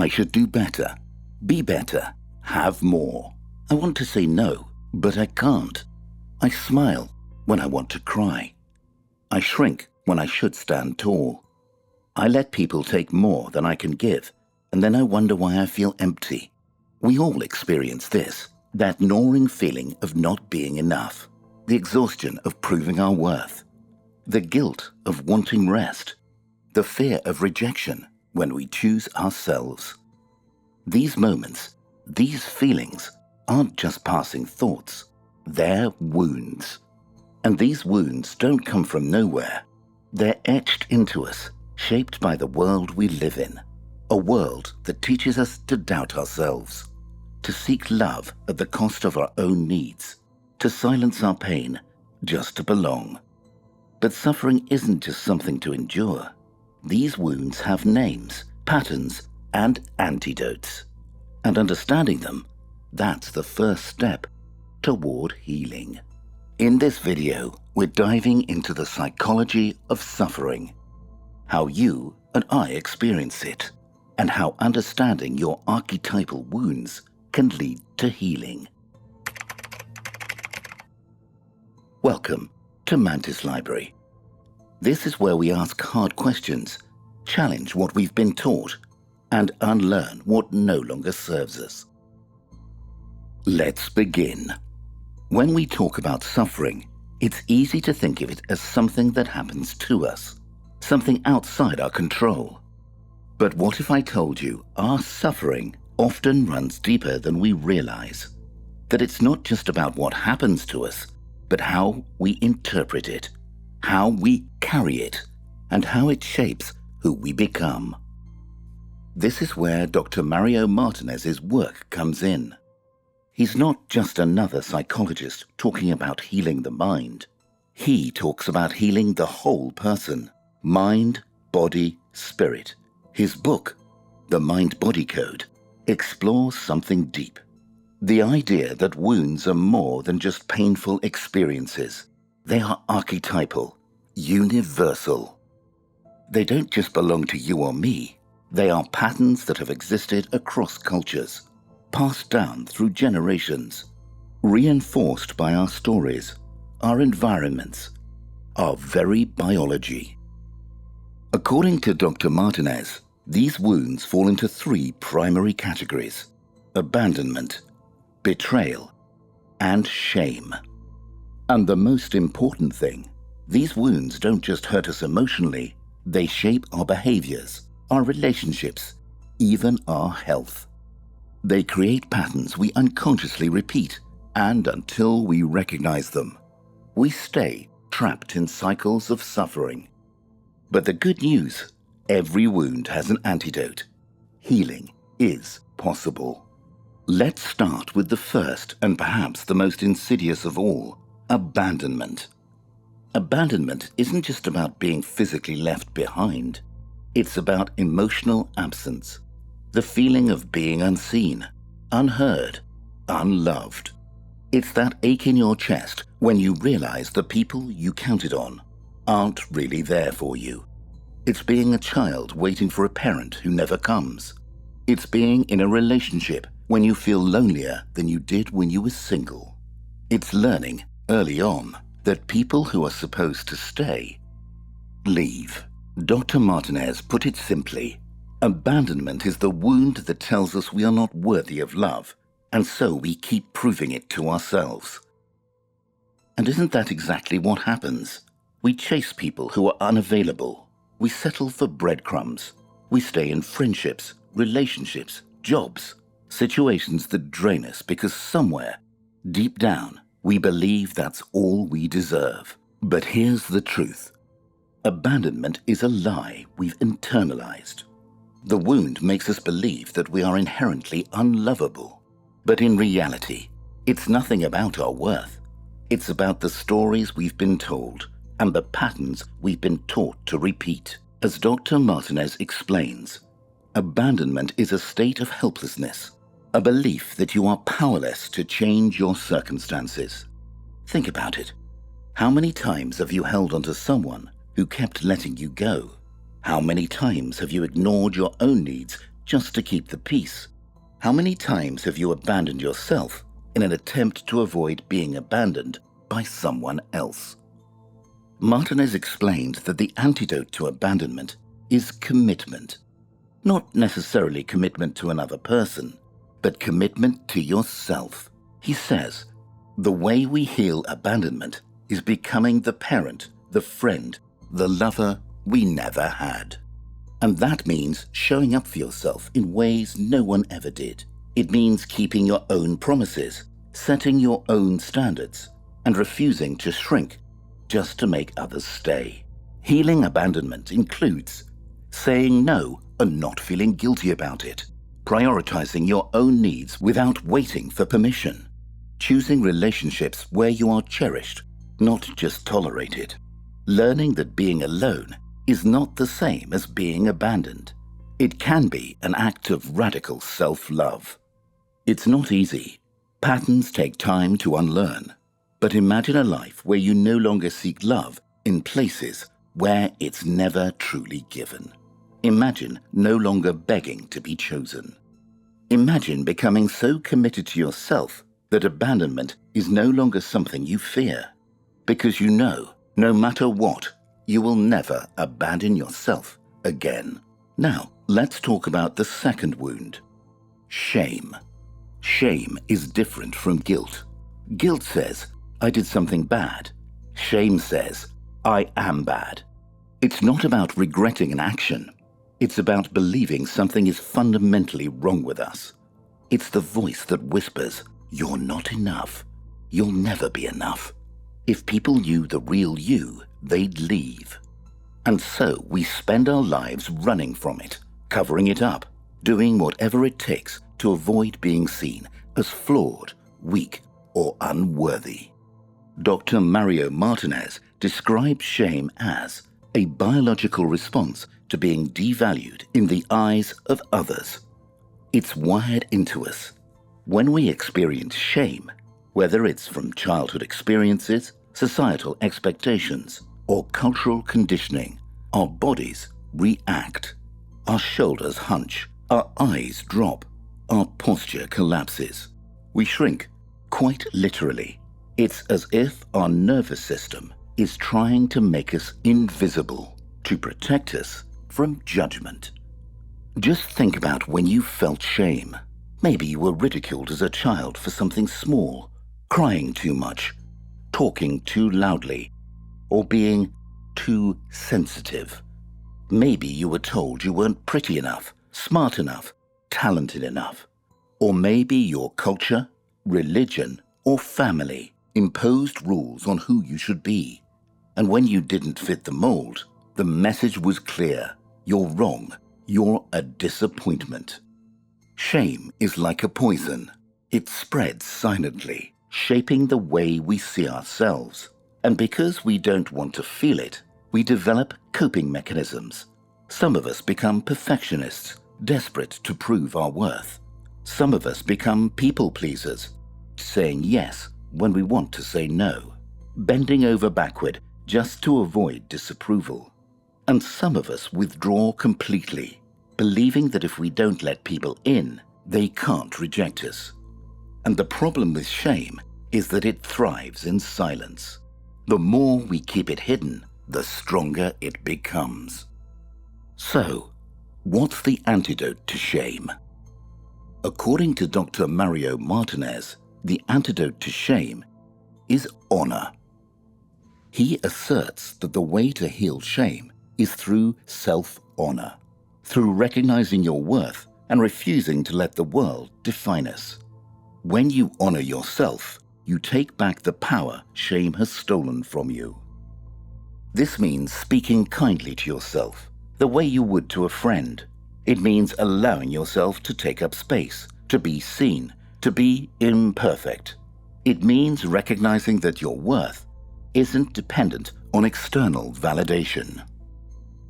I should do better, be better, have more. I want to say no, but I can't. I smile when I want to cry. I shrink when I should stand tall. I let people take more than I can give, and then I wonder why I feel empty. We all experience this, that gnawing feeling of not being enough, the exhaustion of proving our worth, the guilt of wanting rest, the fear of rejection when we choose ourselves. These moments, these feelings, aren't just passing thoughts, they're wounds. And these wounds don't come from nowhere. They're etched into us, shaped by the world we live in, a world that teaches us to doubt ourselves, to seek love at the cost of our own needs, to silence our pain just to belong. But suffering isn't just something to endure. These wounds have names, patterns, and antidotes. And understanding them, that's the first step toward healing. In this video, we're diving into the psychology of suffering, how you and I experience it, and how understanding your archetypal wounds can lead to healing. Welcome to Mantis Library. This is where we ask hard questions, challenge what we've been taught, and unlearn what no longer serves us. Let's begin. When we talk about suffering, it's easy to think of it as something that happens to us, something outside our control. But what if I told you our suffering often runs deeper than we realize? That it's not just about what happens to us, but how we interpret it, how we carry it, and how it shapes who we become. This is where Dr. Mario Martinez's work comes in. He's not just another psychologist talking about healing the mind. He talks about healing the whole person, mind, body, spirit. His book, The Mind-Body Code, explores something deep. The idea that wounds are more than just painful experiences. They are archetypal, universal. They don't just belong to you or me. They are patterns that have existed across cultures, passed down through generations, reinforced by our stories, our environments, our very biology. According to Dr. Martinez, these wounds fall into three primary categories: abandonment, betrayal, and shame. And the most important thing, these wounds don't just hurt us emotionally, they shape our behaviors, our relationships, even our health. They create patterns we unconsciously repeat, and until we recognize them, we stay trapped in cycles of suffering. But the good news, every wound has an antidote. Healing is possible. Let's start with the first and perhaps the most insidious of all, abandonment. Abandonment isn't just about being physically left behind. It's about emotional absence. The feeling of being unseen, unheard, unloved. It's that ache in your chest when you realize the people you counted on aren't really there for you. It's being a child waiting for a parent who never comes. It's being in a relationship when you feel lonelier than you did when you were single. It's learning early on that people who are supposed to stay leave. Dr. Martinez put it simply: abandonment is the wound that tells us we are not worthy of love, and so we keep proving it to ourselves. And isn't that exactly what happens? We chase people who are unavailable. We settle for breadcrumbs. We stay in friendships, relationships, jobs, situations that drain us because somewhere, deep down, we believe that's all we deserve. But here's the truth. Abandonment is a lie we've internalized. The wound makes us believe that we are inherently unlovable. But in reality, it's nothing about our worth. It's about the stories we've been told and the patterns we've been taught to repeat. As Dr. Martinez explains, abandonment is a state of helplessness, a belief that you are powerless to change your circumstances. Think about it. How many times have you held onto someone who kept letting you go? How many times have you ignored your own needs just to keep the peace? How many times have you abandoned yourself in an attempt to avoid being abandoned by someone else? Martinez explained that the antidote to abandonment is commitment. Not necessarily commitment to another person, but commitment to yourself. He says, the way we heal abandonment is becoming the parent, the friend, the lover we never had. And that means showing up for yourself in ways no one ever did. It means keeping your own promises, setting your own standards, and refusing to shrink just to make others stay. Healing abandonment includes saying no and not feeling guilty about it, prioritizing your own needs without waiting for permission, choosing relationships where you are cherished, not just tolerated, learning that being alone is not the same as being abandoned. It can be an act of radical self-love. It's not easy. Patterns take time to unlearn. But imagine a life where you no longer seek love in places where it's never truly given. Imagine no longer begging to be chosen. Imagine becoming so committed to yourself that abandonment is no longer something you fear, because you know, no matter what, you will never abandon yourself again. Now, let's talk about the second wound. Shame. Shame is different from guilt. Guilt says, I did something bad. Shame says, I am bad. It's not about regretting an action. It's about believing something is fundamentally wrong with us. It's the voice that whispers, you're not enough. You'll never be enough. If people knew the real you, they'd leave. And so we spend our lives running from it, covering it up, doing whatever it takes to avoid being seen as flawed, weak, or unworthy. Dr. Mario Martinez describes shame as a biological response to being devalued in the eyes of others. It's wired into us. When we experience shame, whether it's from childhood experiences, societal expectations, or cultural conditioning, our bodies react. Our shoulders hunch, our eyes drop, our posture collapses. We shrink, quite literally. It's as if our nervous system is trying to make us invisible, to protect us from judgment. Just think about when you felt shame. Maybe you were ridiculed as a child for something small, crying too much, talking too loudly, or being too sensitive. Maybe you were told you weren't pretty enough, smart enough, talented enough. Or maybe your culture, religion, or family imposed rules on who you should be. And when you didn't fit the mold, the message was clear. You're wrong. You're a disappointment. Shame is like a poison. It spreads silently, shaping the way we see ourselves. And because we don't want to feel it, we develop coping mechanisms. Some of us become perfectionists, desperate to prove our worth. Some of us become people pleasers, saying yes when we want to say no, bending over backward just to avoid disapproval. And some of us withdraw completely, believing that if we don't let people in, they can't reject us. And the problem with shame is that it thrives in silence. The more we keep it hidden, the stronger it becomes. So, what's the antidote to shame? According to Dr. Mario Martinez, the antidote to shame is honor. He asserts that the way to heal shame is through self-honor, through recognizing your worth and refusing to let the world define us. When you honor yourself, you take back the power shame has stolen from you. This means speaking kindly to yourself, the way you would to a friend. It means allowing yourself to take up space, to be seen, to be imperfect. It means recognizing that your worth isn't dependent on external validation.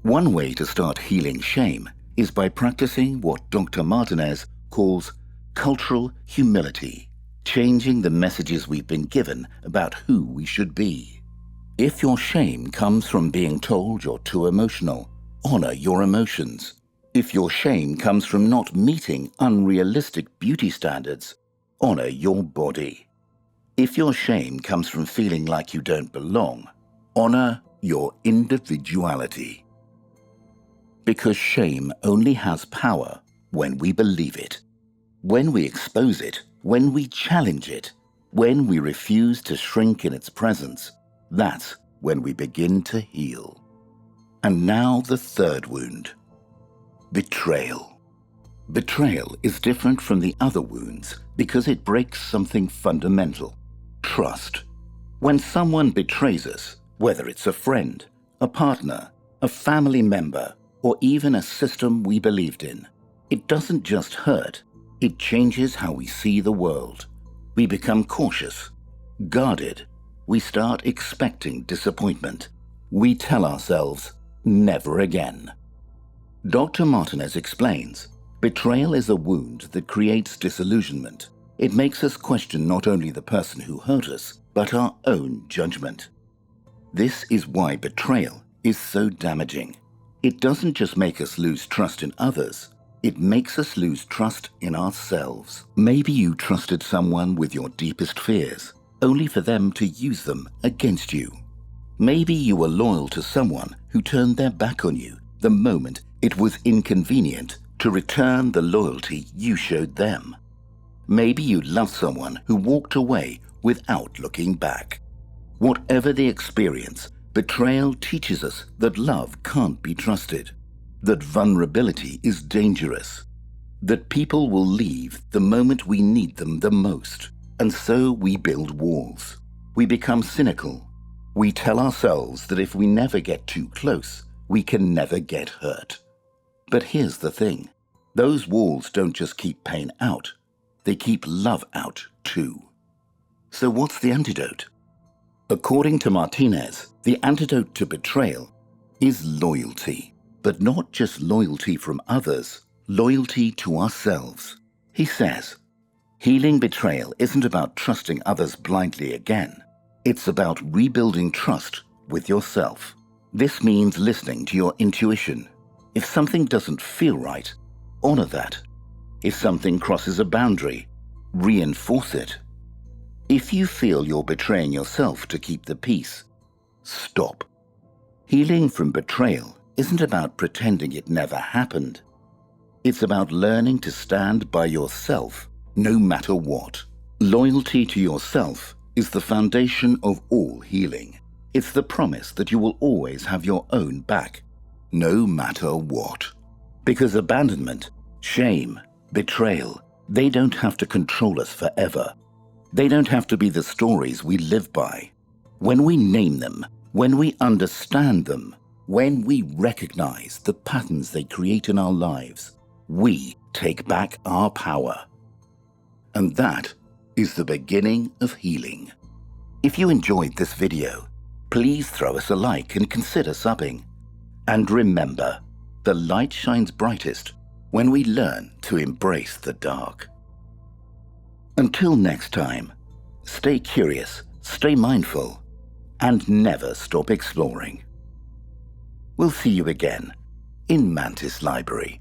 One way to start healing shame is by practicing what Dr. Martinez calls cultural humility, changing the messages we've been given about who we should be. If your shame comes from being told you're too emotional, honor your emotions. If your shame comes from not meeting unrealistic beauty standards, honor your body. If your shame comes from feeling like you don't belong, honor your individuality. Because shame only has power when we believe it, when we expose it, when we challenge it, when we refuse to shrink in its presence. That's when we begin to heal. And now the third wound. Betrayal. Betrayal is different from the other wounds because it breaks something fundamental: trust. When someone betrays us, whether it's a friend, a partner, a family member, or even a system we believed in, it doesn't just hurt, it changes how we see the world. We become cautious, guarded. We start expecting disappointment. We tell ourselves, never again. Dr. Martinez explains, betrayal is a wound that creates disillusionment. It makes us question not only the person who hurt us, but our own judgment. This is why betrayal is so damaging. It doesn't just make us lose trust in others, it makes us lose trust in ourselves. Maybe you trusted someone with your deepest fears, only for them to use them against you. Maybe you were loyal to someone who turned their back on you the moment it was inconvenient to return the loyalty you showed them. Maybe you loved someone who walked away without looking back. Whatever the experience, betrayal teaches us that love can't be trusted, that vulnerability is dangerous, that people will leave the moment we need them the most, and so we build walls. We become cynical. We tell ourselves that if we never get too close, we can never get hurt. But here's the thing. Those walls don't just keep pain out, they keep love out too. So what's the antidote? According to Martinez, the antidote to betrayal is loyalty. But not just loyalty from others, loyalty to ourselves. He says, healing betrayal isn't about trusting others blindly again. It's about rebuilding trust with yourself. This means listening to your intuition. If something doesn't feel right, honor that. If something crosses a boundary, reinforce it. If you feel you're betraying yourself to keep the peace, stop. Healing from betrayal isn't about pretending it never happened. It's about learning to stand by yourself no matter what. Loyalty to yourself is the foundation of all healing. It's the promise that you will always have your own back, no matter what. Because abandonment, shame, betrayal, they don't have to control us forever. They don't have to be the stories we live by. When we name them, when we understand them, when we recognize the patterns they create in our lives, we take back our power. And that is the beginning of healing. If you enjoyed this video, please throw us a like and consider subbing. And remember, the light shines brightest when we learn to embrace the dark. Until next time, stay curious, stay mindful, and never stop exploring. We'll see you again in Mantis Library.